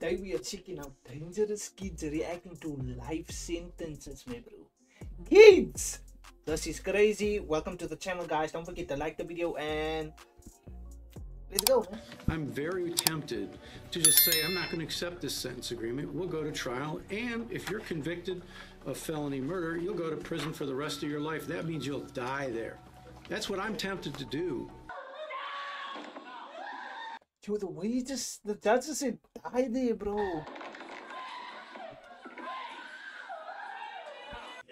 Today we are checking out dangerous kids reacting to life sentences, my bro. Kids! This is crazy. Welcome to the channel, guys. Don't forget to like the video and let's go, man. I'm very tempted to just say I'm not going to accept this sentence agreement. We'll go to trial, and if you're convicted of felony murder, you'll go to prison for the rest of your life. That means you'll die there. That's what I'm tempted to do. Yo, the way the judge just said die there, bro.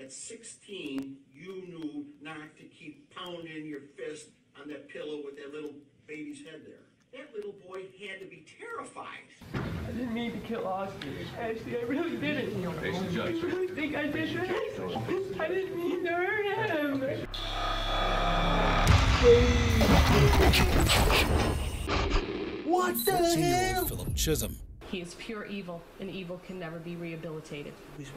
At 16, you knew not to keep pounding your fist on that pillow with that little baby's head there. That little boy had to be terrified. I didn't mean to kill Oscar. Actually, I really didn't. I really think I did that. I didn't mean to hurt him. What the hell? Philip Chisholm. He is pure evil, and evil can never be rehabilitated.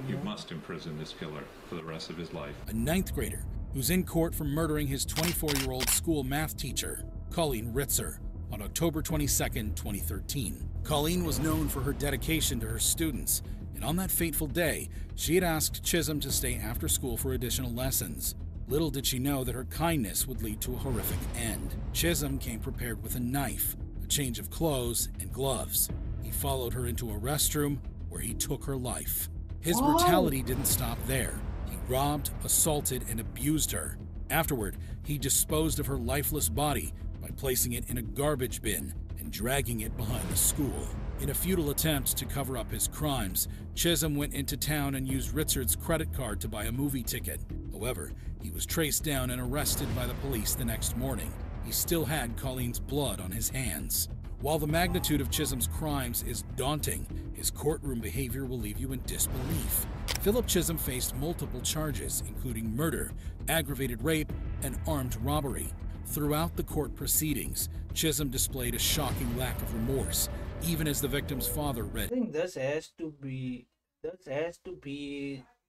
You must imprison this killer for the rest of his life. A 9th grader who's in court for murdering his 24-year-old school math teacher, Colleen Ritzer, on October 22, 2013. Colleen was known for her dedication to her students, and on that fateful day, she had asked Chisholm to stay after school for additional lessons. Little did she know that her kindness would lead to a horrific end. Chisholm came prepared with a knife, a change of clothes, and gloves. He followed her into a restroom where he took her life. His brutality didn't stop there. He robbed, assaulted, and abused her. Afterward, he disposed of her lifeless body by placing it in a garbage bin and dragging it behind the school. In a futile attempt to cover up his crimes, Chisholm went into town and used Ritzard's credit card to buy a movie ticket. However, he was traced down and arrested by the police the next morning. He still had Colleen's blood on his hands. While the magnitude of Chisholm's crimes is daunting, his courtroom behavior will leave you in disbelief. Philip Chisholm faced multiple charges, including murder, aggravated rape, and armed robbery. Throughout the court proceedings, Chisholm displayed a shocking lack of remorse, even as the victim's father read. I think this has to be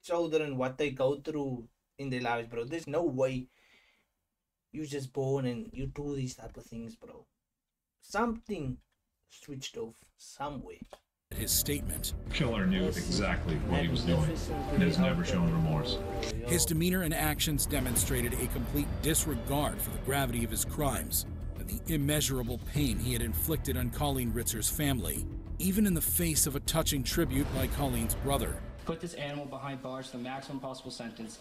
children, what they go through in their lives, bro. There's no way you just born and you do these type of things, bro. Something switched off somewhere. His statement. Killer knew exactly what he was doing and has never shown remorse. His demeanor and actions demonstrated a complete disregard for the gravity of his crimes and the immeasurable pain he had inflicted on Colleen Ritzer's family, even in the face of a touching tribute by Colleen's brother. Put this animal behind bars for the maximum possible sentence.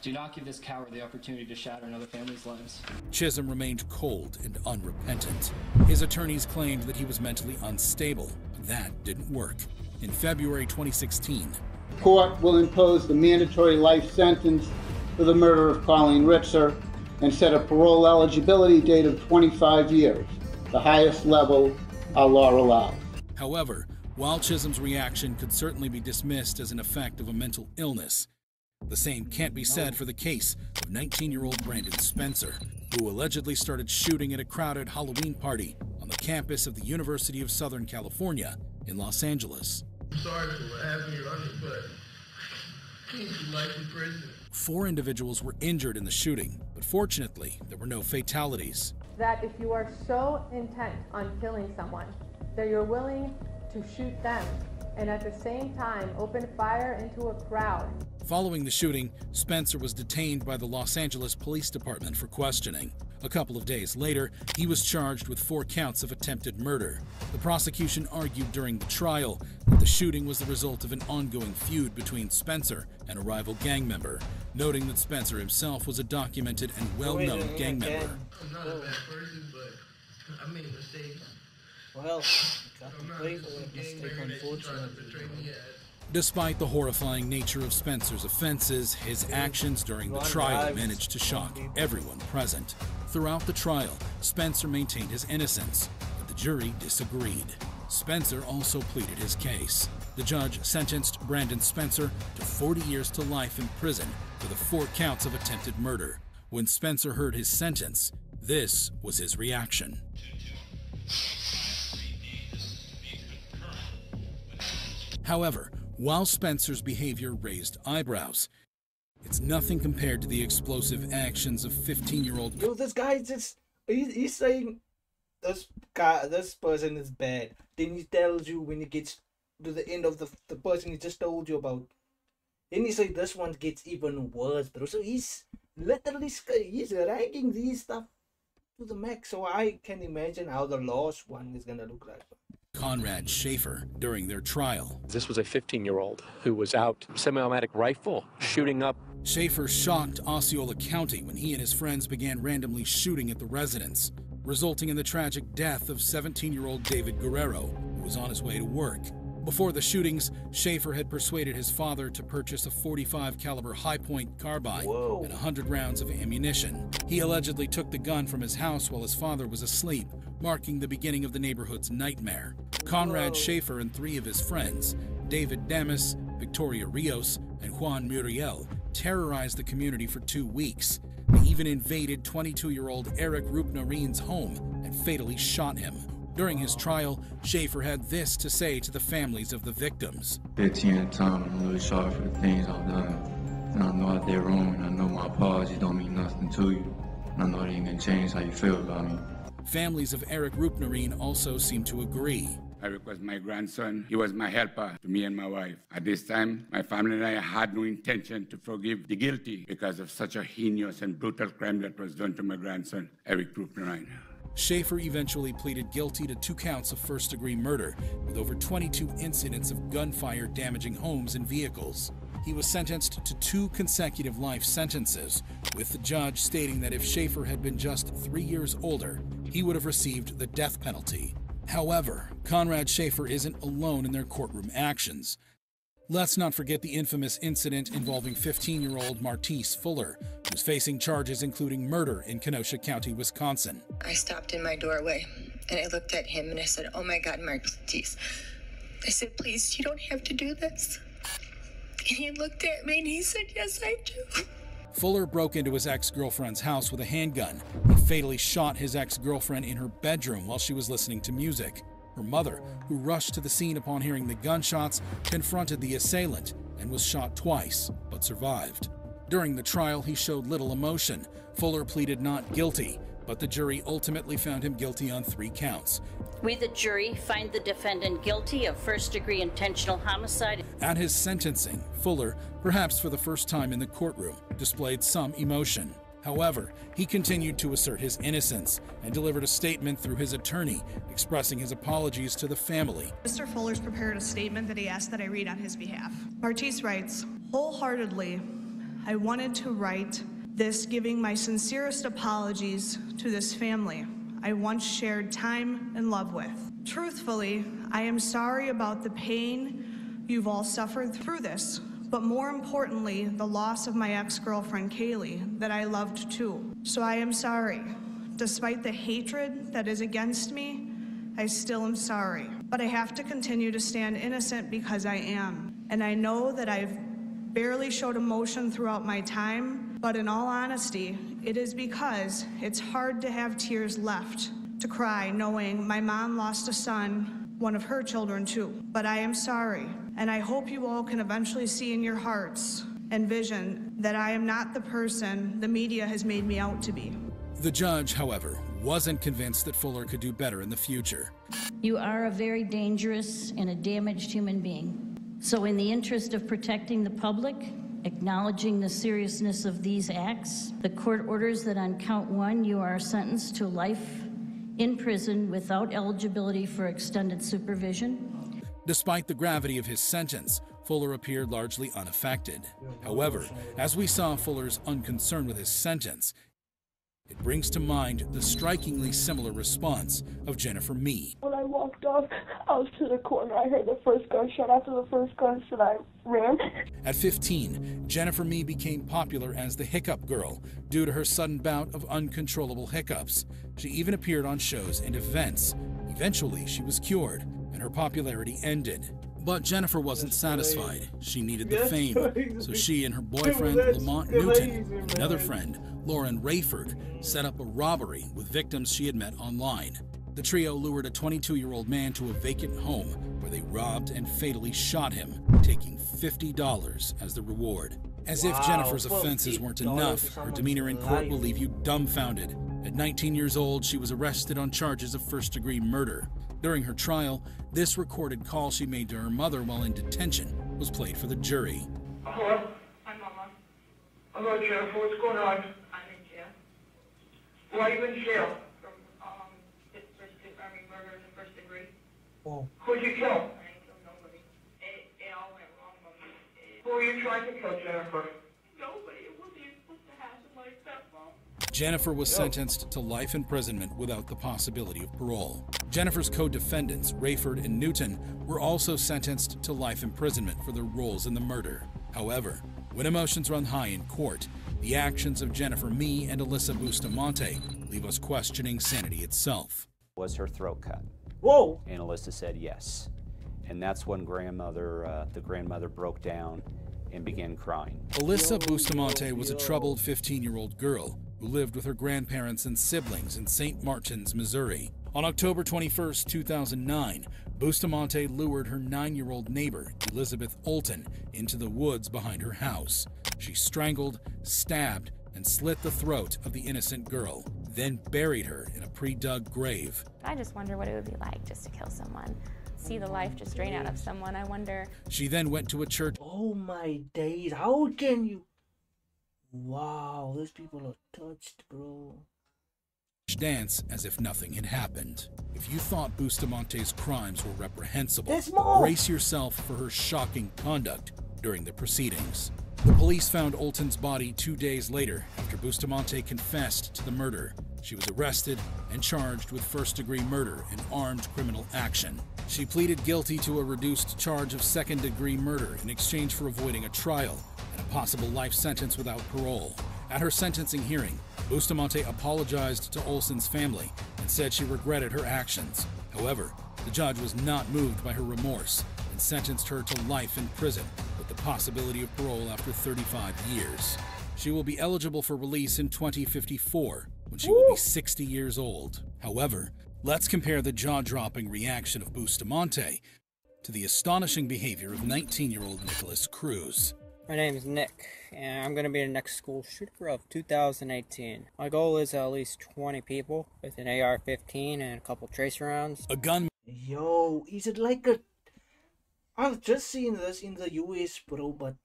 Do not give this coward the opportunity to shatter another family's lives. Chisholm remained cold and unrepentant. His attorneys claimed that he was mentally unstable, but that didn't work. In February 2016, court will impose the mandatory life sentence for the murder of Colleen Ritzer and set a parole eligibility date of 25 years, the highest level our law allows. However, while Chisholm's reaction could certainly be dismissed as an effect of a mental illness, the same can't be said for the case of 19-year-old Brandon Spencer, who allegedly started shooting at a crowded Halloween party on the campus of the University of Southern California in Los Angeles. I'm sorry for what happened, Your Honor, but I need you life in prison. 4 individuals were injured in the shooting, but fortunately, there were no fatalities. That if you are so intent on killing someone that you're willing to shoot them and at the same time open fire into a crowd. Following the shooting, Spencer was detained by the Los Angeles Police Department for questioning. A couple of days later, he was charged with 4 counts of attempted murder. The prosecution argued during the trial that the shooting was the result of an ongoing feud between Spencer and a rival gang member, noting that Spencer himself was a documented and well-known gang member. I'm not a bad person, but I made mistakes. Well, Despite the horrifying nature of Spencer's offenses, his actions during the trial managed to shock everyone present. Throughout the trial, Spencer maintained his innocence, but the jury disagreed. Spencer also pleaded his case. The judge sentenced Brandon Spencer to 40 years to life in prison for the 4 counts of attempted murder. When Spencer heard his sentence, this was his reaction. However, while Spencer's behavior raised eyebrows, it's nothing compared to the explosive actions of 15-year-old. Yo, this guy he's saying this person is bad. Then he tells you when he gets to the end of the person he just told you about. Then he said this one gets even worse, bro. So he's literally he's ranking these stuff to the max. So I can imagine how the last one is gonna look like. Conrad Schaefer during their trial. This was a 15-year-old who was out semi-automatic rifle shooting up. Schaefer shocked Osceola County when he and his friends began randomly shooting at the residence, resulting in the tragic death of 17-year-old David Guerrero, who was on his way to work. Before the shootings, Schaefer had persuaded his father to purchase a .45 caliber high-point carbine and 100 rounds of ammunition. He allegedly took the gun from his house while his father was asleep, marking the beginning of the neighborhood's nightmare. Conrad Schaefer and 3 of his friends, David Damas, Victoria Rios, and Juan Muriel, terrorized the community for 2 weeks. They even invaded 22-year-old Eric Rupnarin's home and fatally shot him. During his trial, Schaefer had this to say to the families of the victims. 15 at a time, I'm really sorry for the things I've done. And I know I did wrong, and I know my apologies don't mean nothing to you. And I know it ain't gonna change how you feel about me. Families of Eric Rupnarin also seem to agree. Eric was my grandson. He was my helper to me and my wife. At this time, my family and I had no intention to forgive the guilty because of such a heinous and brutal crime that was done to my grandson, Eric Rupnarin. Schaefer eventually pleaded guilty to 2 counts of first-degree murder, with over 22 incidents of gunfire damaging homes and vehicles. He was sentenced to 2 consecutive life sentences, with the judge stating that if Schaefer had been just 3 years older, he would have received the death penalty. However, Conrad Schaefer isn't alone in their courtroom actions. Let's not forget the infamous incident involving 15-year-old Martis Fuller, who's facing charges including murder in Kenosha County, Wisconsin. I stopped in my doorway and I looked at him and I said, "Oh my God, Martis." I said, "Please, you don't have to do this." And he looked at me and he said, "Yes, I do." Fuller broke into his ex-girlfriend's house with a handgun and fatally shot his ex-girlfriend in her bedroom while she was listening to music. Her mother, who rushed to the scene upon hearing the gunshots, confronted the assailant and was shot twice, but survived. During the trial, he showed little emotion. Fuller pleaded not guilty, but the jury ultimately found him guilty on 3 counts. We, the jury, find the defendant guilty of first-degree intentional homicide. At his sentencing, Fuller, perhaps for the first time in the courtroom, displayed some emotion. However, he continued to assert his innocence and delivered a statement through his attorney, expressing his apologies to the family. Mr. Fuller's prepared a statement that he asked that I read on his behalf. Martis writes, "Wholeheartedly, I wanted to write this giving my sincerest apologies to this family I once shared time and love with. Truthfully, I am sorry about the pain you've all suffered through this, but more importantly, the loss of my ex-girlfriend, Kaylee, that I loved too. So I am sorry. Despite the hatred that is against me, I still am sorry. But I have to continue to stand innocent because I am. And I know that I've barely showed emotion throughout my time, but in all honesty, it is because it's hard to have tears left to cry knowing my mom lost a son, one of her children too. But I am sorry, and I hope you all can eventually see in your hearts and vision that I am not the person the media has made me out to be." The judge, however, wasn't convinced that Fuller could do better in the future. "You are a very dangerous and a damaged human being. So in the interest of protecting the public, acknowledging the seriousness of these acts, the court orders that on count 1, you are sentenced to life in prison without eligibility for extended supervision." Despite the gravity of his sentence, Fuller appeared largely unaffected. However, as we saw Fuller's unconcern with his sentence, it brings to mind the strikingly similar response of Jennifer Mee. When I walked off out to the corner, I heard the first gunshot. After the first gunshot, I ran. At 15, Jennifer Mee became popular as the Hiccup Girl due to her sudden bout of uncontrollable hiccups. She even appeared on shows and events. Eventually, she was cured, and her popularity ended. But Jennifer wasn't satisfied. She needed the fame, so she and her boyfriend, Lamont Newton, and another friend, Lauren Rayford, set up a robbery with victims she had met online. The trio lured a 22-year-old man to a vacant home where they robbed and fatally shot him, taking $50 as the reward. As if Jennifer's offenses weren't enough, her demeanor in court will leave you dumbfounded. At 19 years old, she was arrested on charges of first-degree murder. During her trial, this recorded call she made to her mother while in detention was played for the jury. Hello? Hi, Mama. Hello, Jennifer. What's going on? I'm in jail. Why are you in jail? From murder in the first degree. Oh. Who'd you kill? I didn't kill nobody. It all went wrong, Mama. Who are you trying to kill, Jennifer? Nobody. It wasn't even supposed to happen like that, Mom. Jennifer was sentenced to life imprisonment without the possibility of parole. Jennifer's co-defendants, Rayford and Newton, were also sentenced to life imprisonment for their roles in the murder. However, when emotions run high in court, the actions of Jennifer Mee and Alyssa Bustamante leave us questioning sanity itself. Was her throat cut? Whoa! And Alyssa said yes. And that's when the grandmother broke down and began crying. Alyssa Bustamante was a troubled 15-year-old girl who lived with her grandparents and siblings in St. Martins, Missouri. On October 21, 2009, Bustamante lured her 9-year-old neighbor, Elizabeth Olton, into the woods behind her house. She strangled, stabbed, and slit the throat of the innocent girl, then buried her in a pre-dug grave. I just wonder what it would be like just to kill someone. See the life just drain out of someone. I wonder. She then went to a church. Oh my days, how can you? Wow, those people are touched, bro. Dance as if nothing had happened. If you thought Bustamante's crimes were reprehensible, there's more. Brace yourself for her shocking conduct during the proceedings. The police found Olton's body 2 days later after Bustamante confessed to the murder. She was arrested and charged with first-degree murder and armed criminal action. She pleaded guilty to a reduced charge of second-degree murder in exchange for avoiding a trial and a possible life sentence without parole. At her sentencing hearing, Bustamante apologized to Olson's family and said she regretted her actions. However, the judge was not moved by her remorse and sentenced her to life in prison with the possibility of parole after 35 years. She will be eligible for release in 2054 when she will be 60 years old. However, let's compare the jaw-dropping reaction of Bustamante to the astonishing behavior of 19-year-old Nicholas Cruz. My name is Nick, and I'm going to be the next school shooter of 2018. My goal is at least 20 people with an AR-15 and a couple tracer rounds. A gun. Yo, is it like a... I've just seen this in the US, bro, but...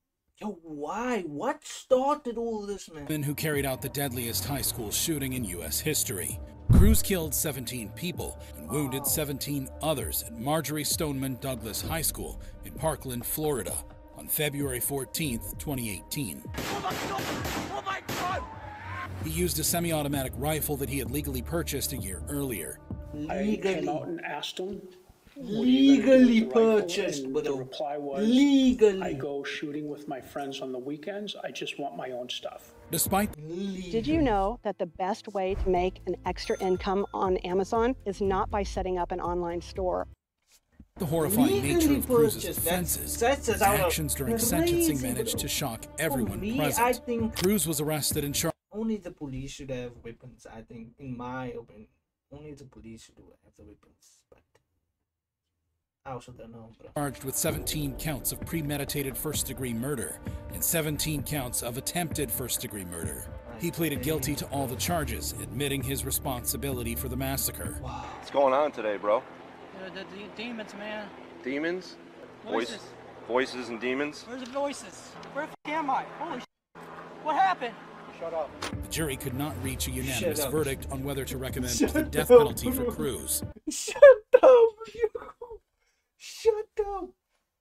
Yo, why? What started all this, man? Who carried out the deadliest high school shooting in U.S. history. Cruz killed 17 people and wounded 17 others at Marjorie Stoneman Douglas High School in Parkland, Florida, on February 14, 2018. Oh my God! He used a semi-automatic rifle that he had legally purchased a year earlier. I came out and asked him, legally purchased, but the reply was, legally. I go shooting with my friends on the weekends. I just want my own stuff. Despite... Did you know that the best way to make an extra income on Amazon is not by setting up an online store? The horrifying nature of Cruz's offenses, his actions during sentencing managed to shock everyone present. I think Cruz was arrested and charged. Only the police should have weapons, I think, in my opinion. Only the police should have the weapons, but I also don't know, bro. Charged with 17 counts of premeditated first-degree murder and 17 counts of attempted first-degree murder. He pleaded guilty to all the charges, admitting his responsibility for the massacre. Wow. What's going on today, bro? The demons, man. Demons? Voices. Voices and demons? Where's the voices? Where the f am I? Holy shit. What happened? Shut up. The jury could not reach a unanimous Shut up. verdict on whether to recommend Shut the death up, penalty for bro. Cruz. Shut up, you. Shut up.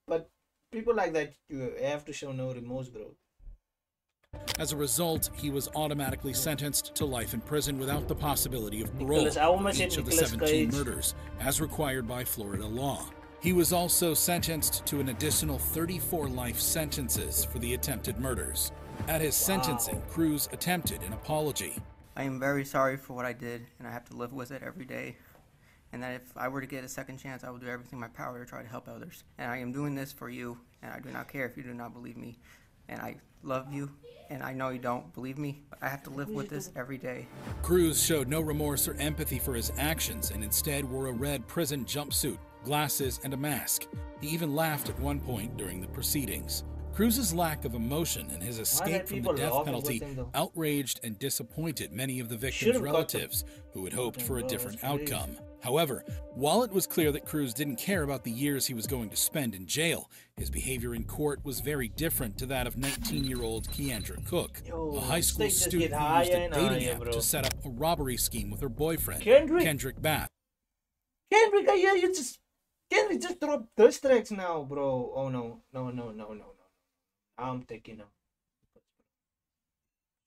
But people like that, you have to show no remorse, bro. As a result, he was automatically sentenced to life in prison without the possibility of parole Nicholas, I for almost each said of the Nicolas 17 Cage. murders, as required by Florida law. He was also sentenced to an additional 34 life sentences for the attempted murders. At his sentencing, Cruz attempted an apology. I am very sorry for what I did, and I have to live with it every day. And that if I were to get a second chance, I will do everything in my power to try to help others. And I am doing this for you, and I do not care if you do not believe me. And I love you, and I know you don't believe me, but I have to live with this every day. Cruz showed no remorse or empathy for his actions and instead wore a red prison jumpsuit, glasses, and a mask. He even laughed at one point during the proceedings. Cruz's lack of emotion and his escape from the people death laughing penalty with him, though? outraged and disappointed many of the victims' Should've got relatives who had hoped for a bro, different that's crazy. outcome. However, while it was clear that Cruz didn't care about the years he was going to spend in jail, his behavior in court was very different to that of 19-year-old Keandra Cook, a high school just student get who used higher a and dating higher, app bro. to set up a robbery scheme with her boyfriend, Kendrick Bass. Kendrick, yeah, Kendrick just dropped diss tracks now, bro. Oh no. I'm taking them.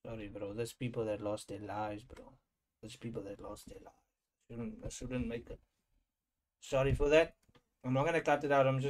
Sorry, bro. There's people that lost their lives, bro. There's people that lost their lives. I shouldn't make it. Sorry for that. I'm not gonna cut it out. I'm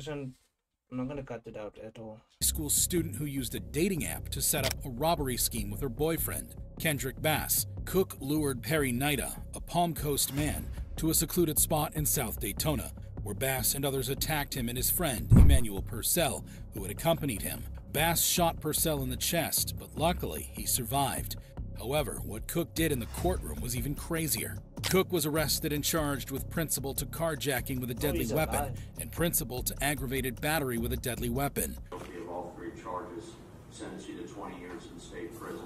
not gonna cut it out at all. School student who used a dating app to set up a robbery scheme with her boyfriend, Kendrick Bass. Cook lured Perry Nida, a Palm Coast man, to a secluded spot in South Daytona, where Bass and others attacked him and his friend, Emmanuel Purcell, who had accompanied him. Bass shot Purcell in the chest, but luckily he survived. However, what Cook did in the courtroom was even crazier. Cook was arrested and charged with principal to carjacking with a deadly weapon and principal to aggravated battery with a deadly weapon. Guilty of all three charges, sentence you to 20 years in state prison.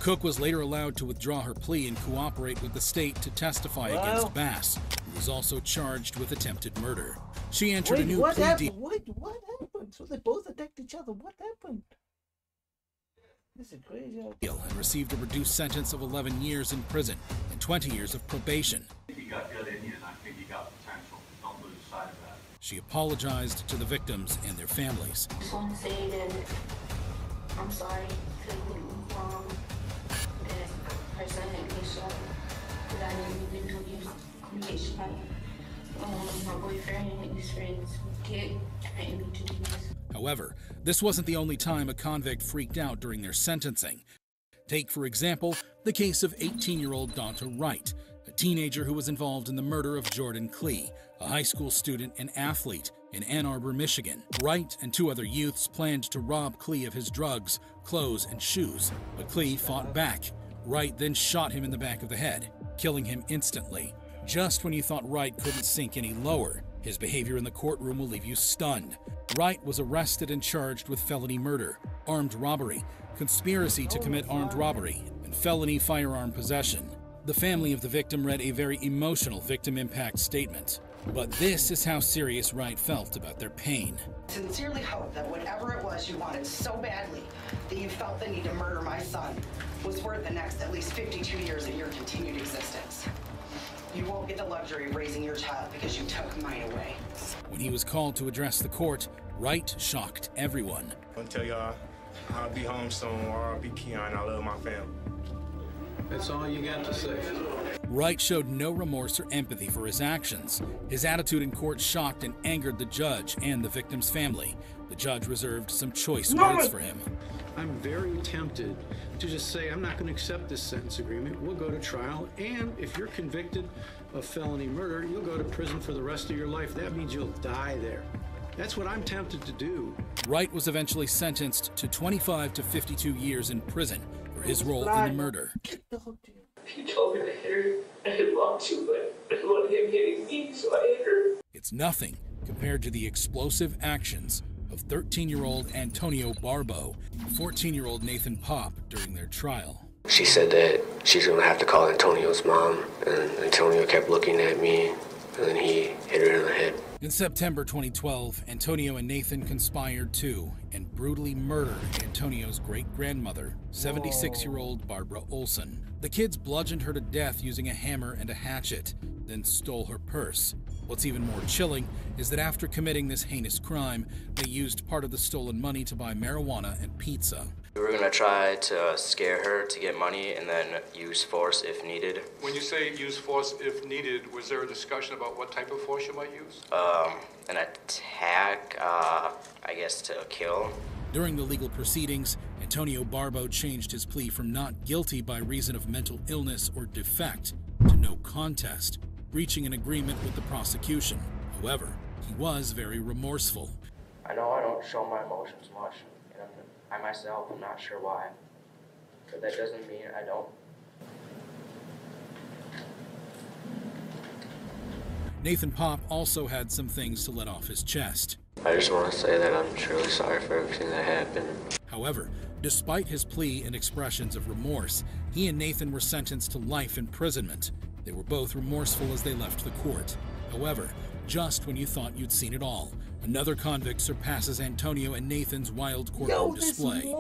Cook was later allowed to withdraw her plea and cooperate with the state to testify against Bass, who was also charged with attempted murder. She entered a new plea deal. What happened? So they both attacked each other. What happened? This is crazy. And received a reduced sentence of 11 years in prison and 20 years of probation. You got good in you, and I think you got potential. Don't lose sight of that. She apologized to the victims and their families. I just want to say that I'm sorry to mom that her son had been shot, that I didn't even know he was going to get shot. My boyfriend and his friends did threaten me to do this. However, this wasn't the only time a convict freaked out during their sentencing. Take, for example, the case of 18-year-old Donta Wright, a teenager who was involved in the murder of Jordan Klee, a high school student and athlete in Ann Arbor, Michigan. Wright and two other youths planned to rob Klee of his drugs, clothes, and shoes, but Klee fought back. Wright then shot him in the back of the head, killing him instantly. Just when you thought Wright couldn't sink any lower, his behavior in the courtroom will leave you stunned. Wright was arrested and charged with felony murder, armed robbery, conspiracy to commit armed robbery, and felony firearm possession. The family of the victim read a very emotional victim impact statement. But this is how serious Wright felt about their pain. Sincerely hope that whatever it was you wanted so badly that you felt the need to murder my son was worth the next at least 52 years of your continued existence. You won't get the luxury of raising your child because you took mine away. When he was called to address the court, Wright shocked everyone. I'll tell y'all I'll be home soon, or I'll be Keon. I love my family. That's all you got to say. Wright showed no remorse or empathy for his actions. His attitude in court shocked and angered the judge and the victim's family. The judge reserved some choice words for him. I'm very tempted to just say, I'm not going to accept this sentence agreement. We'll go to trial, and if you're convicted of felony murder, you'll go to prison for the rest of your life. That means you'll die there. That's what I'm tempted to do. Wright was eventually sentenced to 25 to 52 years in prison for his role in the murder. He told me to hit her. I didn't want to, but I didn't want him hitting me, so I hit her. It's nothing compared to the explosive actions of 13-year-old Antonio Barbo and 14-year-old Nathan Pop during their trial. She said that she's going to have to call Antonio's mom, and Antonio kept looking at me, and then he hit her in the head. In September 2012, Antonio and Nathan conspired to and brutally murdered Antonio's great-grandmother, 76-year-old Barbara Olson. The kids bludgeoned her to death using a hammer and a hatchet, then stole her purse. What's even more chilling is that after committing this heinous crime, they used part of the stolen money to buy marijuana and pizza. We were going to try to scare her to get money and then use force if needed. When you say use force if needed, was there a discussion about what type of force you might use? An attack, I guess to kill. During the legal proceedings, Antonio Barbo changed his plea from not guilty by reason of mental illness or defect to no contest, reaching an agreement with the prosecution. However, he was very remorseful. I know I don't show my emotions much, and I myself am not sure why. But that doesn't mean I don't Nathan Pop also had some things to let off his chest. I just want to say that I'm truly sorry for everything that happened. However, despite his plea and expressions of remorse, he and Nathan were sentenced to life imprisonment. They were both remorseful as they left the court. However, just when you thought you'd seen it all, another convict surpasses Antonio and Nathan's wild courtroom display.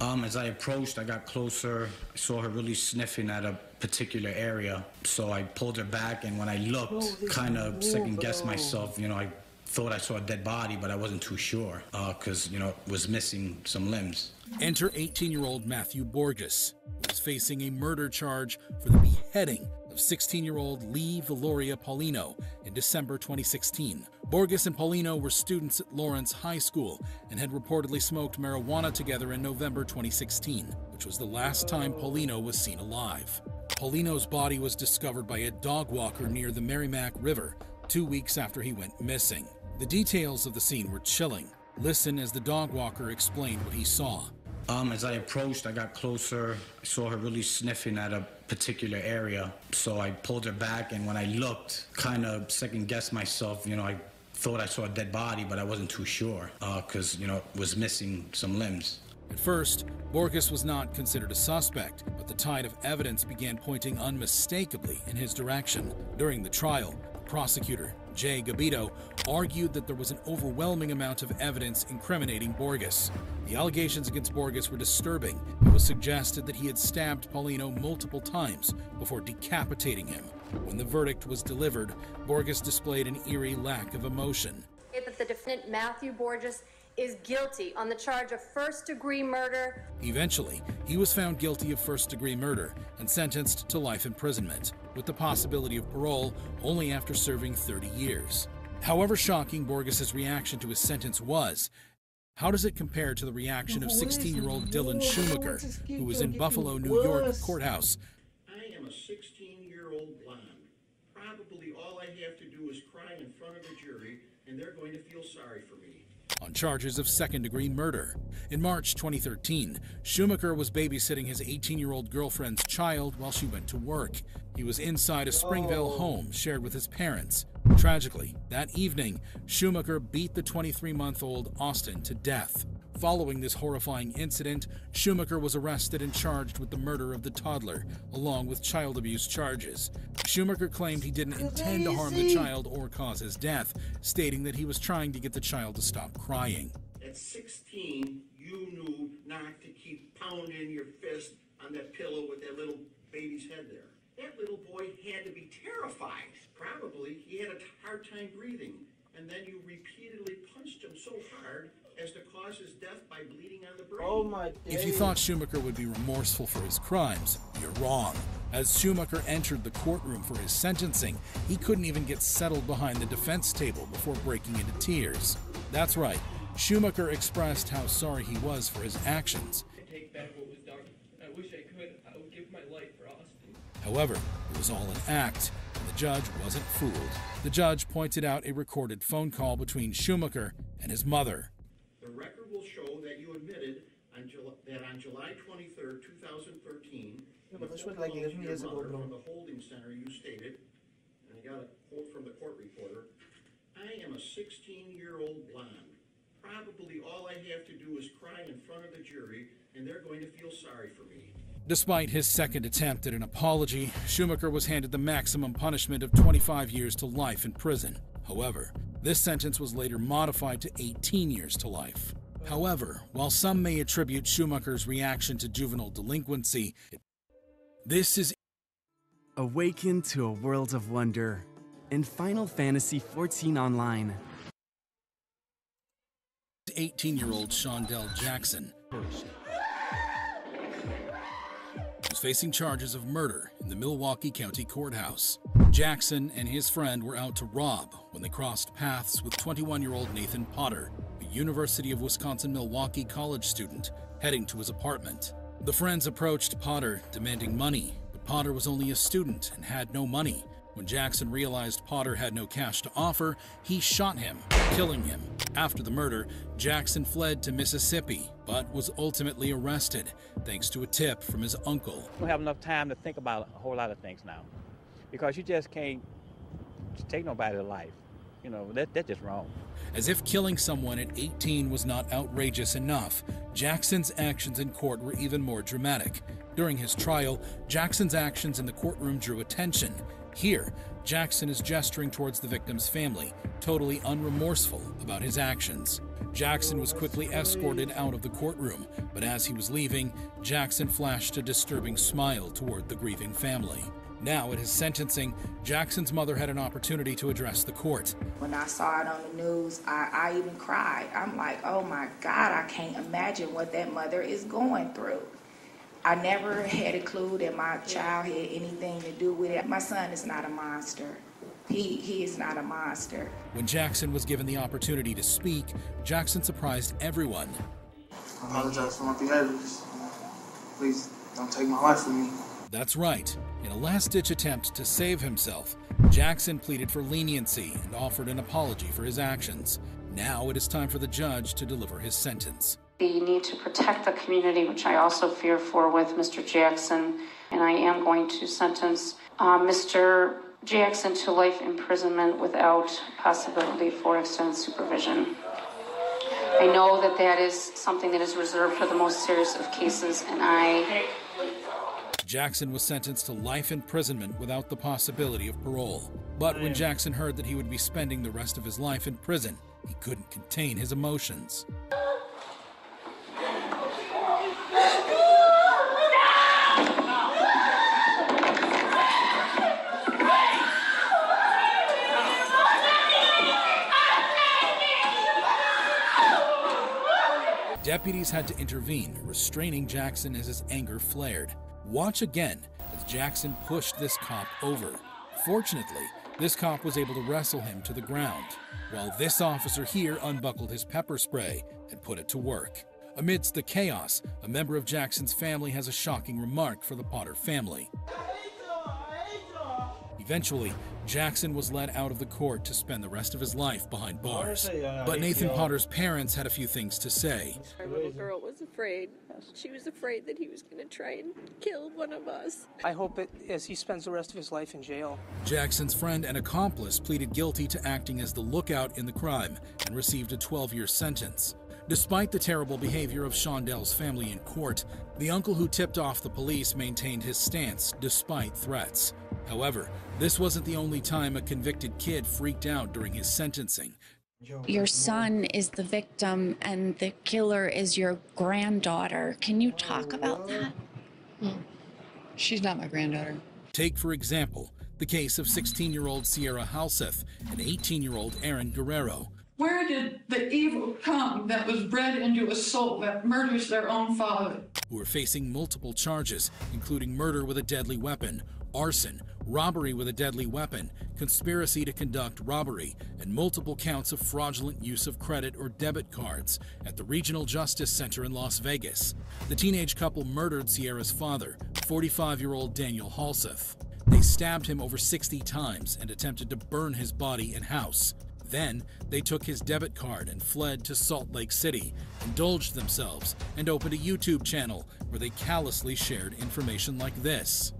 As I approached, I got closer. I saw her really sniffing at a particular area. So I pulled her back, and when I looked, kind of second-guessed myself. You know, I thought I saw a dead body, but I wasn't too sure because, you know, it was missing some limbs. Enter 18-year-old Matthew Borgus, who was facing a murder charge for the beheading of 16-year-old Lee Valoria Paulino in December 2016. Borgus and Paulino were students at Lawrence High School and had reportedly smoked marijuana together in November 2016, which was the last time Paulino was seen alive. Paulino's body was discovered by a dog walker near the Merrimack River 2 weeks after he went missing. The details of the scene were chilling. Listen as the dog walker explained what he saw. As I approached, I got closer. I saw her really sniffing at a particular area. So I pulled her back, and when I looked, kind of second-guessed myself. You know, I thought I saw a dead body, but I wasn't too sure because, you know, it was missing some limbs. At first, Borgus was not considered a suspect, but the tide of evidence began pointing unmistakably in his direction. During the trial, the prosecutor, Jay Gabito, argued that there was an overwhelming amount of evidence incriminating Borgus. The allegations against Borgus were disturbing. It was suggested that he had stabbed Paulino multiple times before decapitating him. When the verdict was delivered, Borgus displayed an eerie lack of emotion. That the defendant, Matthew Borgus, is guilty on the charge of first-degree murder. Eventually, he was found guilty of first-degree murder and sentenced to life imprisonment, with the possibility of parole only after serving 30 years. However shocking Borgus' reaction to his sentence was, how does it compare to the reaction of 16-year-old Dylan Schumacher, who was in Buffalo, New York courthouse? I am a 16-year-old blonde. Probably all I have to do is cry in front of a jury, and they're going to feel sorry for me. On charges of second-degree murder. In March 2013, Schumacher was babysitting his 18-year-old girlfriend's child while she went to work. He was inside a Springvale home shared with his parents. Tragically, that evening, Schumacher beat the 23-month-old Austin to death. Following this horrifying incident, Schumacher was arrested and charged with the murder of the toddler, along with child abuse charges. Schumacher claimed he didn't intend to harm the child or cause his death, stating that he was trying to get the child to stop crying. At 16, you knew not to keep pounding your fist on that pillow with that little baby's head there. That little boy had to be terrified. Probably he had a hard time breathing, and then you repeatedly punched him so hard as to cause his death by bleeding on the brain. Oh my days. If you thought Schumacher would be remorseful for his crimes, you're wrong. As Schumacher entered the courtroom for his sentencing, he couldn't even get settled behind the defense table before breaking into tears. That's right, Schumacher expressed how sorry he was for his actions. I take back what was done. I wish I could. I would give my life for Austin. However, it was all an act, and the judge wasn't fooled. The judge pointed out a recorded phone call between Schumacher and his mother. The record will show that you admitted that on July 23rd, 2013, this was like 11 years ago, bro. From the holding center, you stated, and I got a quote from the court reporter, I am a 16-year-old blonde. Probably all I have to do is cry in front of the jury, and they're going to feel sorry for me. Despite his second attempt at an apology, Schumacher was handed the maximum punishment of 25 years to life in prison. However, this sentence was later modified to 18 years to life. However, while some may attribute Schumacher's reaction to juvenile delinquency, this is Awaken to a world of wonder in Final Fantasy XIV Online. 18-year-old Shawnell Jackson was facing charges of murder in the Milwaukee County Courthouse. Jackson and his friend were out to rob when they crossed paths with 21-year-old Nathan Potter, a University of Wisconsin-Milwaukee college student, heading to his apartment. The friends approached Potter, demanding money, but Potter was only a student and had no money. When Jackson realized Potter had no cash to offer, he shot him, killing him. After the murder, Jackson fled to Mississippi, but was ultimately arrested, thanks to a tip from his uncle. You don't have enough time to think about a whole lot of things now, because you just can't take nobody's life. You know, that's just wrong. As if killing someone at 18 was not outrageous enough, Jackson's actions in court were even more dramatic. During his trial, Jackson's actions in the courtroom drew attention. Here, Jackson is gesturing towards the victim's family, totally unremorseful about his actions. Jackson was quickly escorted out of the courtroom, but as he was leaving, Jackson flashed a disturbing smile toward the grieving family. Now, at his sentencing, Jackson's mother had an opportunity to address the court. When I saw it on the news, I even cried. I'm like, oh my God, I can't imagine what that mother is going through. I never had a clue that my child had anything to do with it. My son is not a monster. He is not a monster. When Jackson was given the opportunity to speak, Jackson surprised everyone. I apologize for my behaviors. Please don't take my life from me. That's right. In a last-ditch attempt to save himself, Jackson pleaded for leniency and offered an apology for his actions. Now it is time for the judge to deliver his sentence. The need to protect the community, which I also fear for with Mr. Jackson, and I am going to sentence Mr. Jackson to life imprisonment without possibility for extended supervision. I know that that is something that is reserved for the most serious of cases, and Jackson was sentenced to life imprisonment without the possibility of parole. But when Jackson heard that he would be spending the rest of his life in prison, he couldn't contain his emotions. Deputies had to intervene, restraining Jackson as his anger flared. Watch again as Jackson pushed this cop over. Fortunately, this cop was able to wrestle him to the ground, while this officer here unbuckled his pepper spray and put it to work. Amidst the chaos, a member of Jackson's family has a shocking remark for the Potter family. Eventually, Jackson was let out of the court to spend the rest of his life behind bars. But Nathan Potter's parents had a few things to say. Our little girl was afraid. She was afraid that he was going to try and kill one of us. I hope as he spends the rest of his life in jail. Jackson's friend and accomplice pleaded guilty to acting as the lookout in the crime and received a 12-year sentence. Despite the terrible behavior of Shawnell's family in court, the uncle who tipped off the police maintained his stance despite threats. However, this wasn't the only time a convicted kid freaked out during his sentencing. Your son is the victim and the killer is your granddaughter. Can you talk about that? She's not my granddaughter. Take, for example, the case of 16-year-old Sierra Halth and 18-year-old Aaron Guerrero. Where did the evil come that was bred into a soul that murders their own father? Who are facing multiple charges, including murder with a deadly weapon, arson, robbery with a deadly weapon, conspiracy to conduct robbery, and multiple counts of fraudulent use of credit or debit cards at the Regional Justice Center in Las Vegas. The teenage couple murdered Sierra's father, 45-year-old Daniel Halth. They stabbed him over 60 times and attempted to burn his body and house. Then, they took his debit card and fled to Salt Lake City, indulged themselves, and opened a YouTube channel where they callously shared information like this.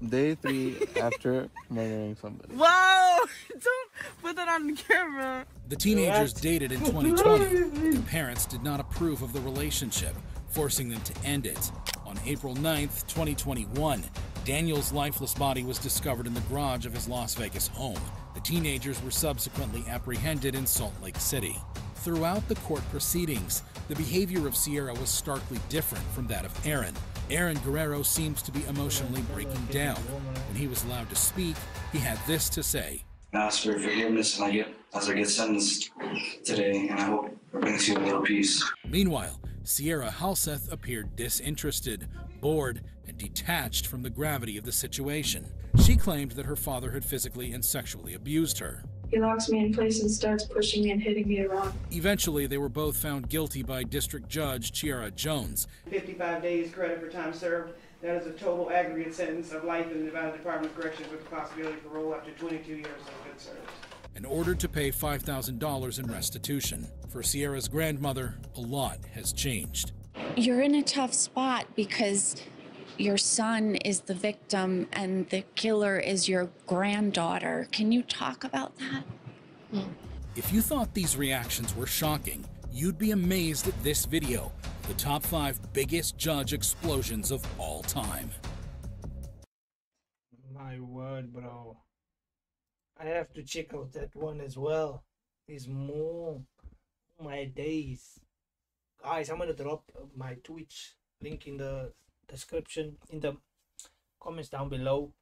Day 3 after murdering somebody. Whoa! Don't put that on the camera. The teenagers dated in 2020. Their parents did not approve of the relationship, forcing them to end it. On April 9th, 2021, Daniel's lifeless body was discovered in the garage of his Las Vegas home. The teenagers were subsequently apprehended in Salt Lake City. Throughout the court proceedings, the behavior of Sierra was starkly different from that of Aaron. Aaron Guerrero seems to be emotionally breaking down. When he was allowed to speak, he had this to say. I ask for forgiveness as I get sentenced today, and I hope it brings you a little peace. Meanwhile, Sierra Halth appeared disinterested, bored, and detached from the gravity of the situation. She claimed that her father had physically and sexually abused her. He locks me in place and starts pushing me and hitting me around. Eventually, they were both found guilty by District Judge Chiara Jones. 55 days credit for time served. That is a total aggregate sentence of life in the Nevada Department of Corrections with the possibility of parole up to 22 years of good service. And ordered to pay $5,000 in restitution. For Sierra's grandmother, a lot has changed. You're in a tough spot because your son is the victim and the killer is your granddaughter. Can you talk about that? If you thought these reactions were shocking, you'd be amazed at this video, the top 5 biggest judge explosions of all time. My word, bro. I have to check out that one as well. There's more. Oh my days. Guys, I'm gonna drop my Twitch link in the description, in the comments down below.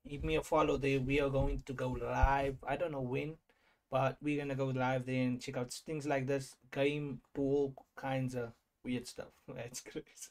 Give me a follow there. We are going to go live. I don't know when, but we're gonna go live there and check out things like this, game, all kinds of weird stuff. That's crazy.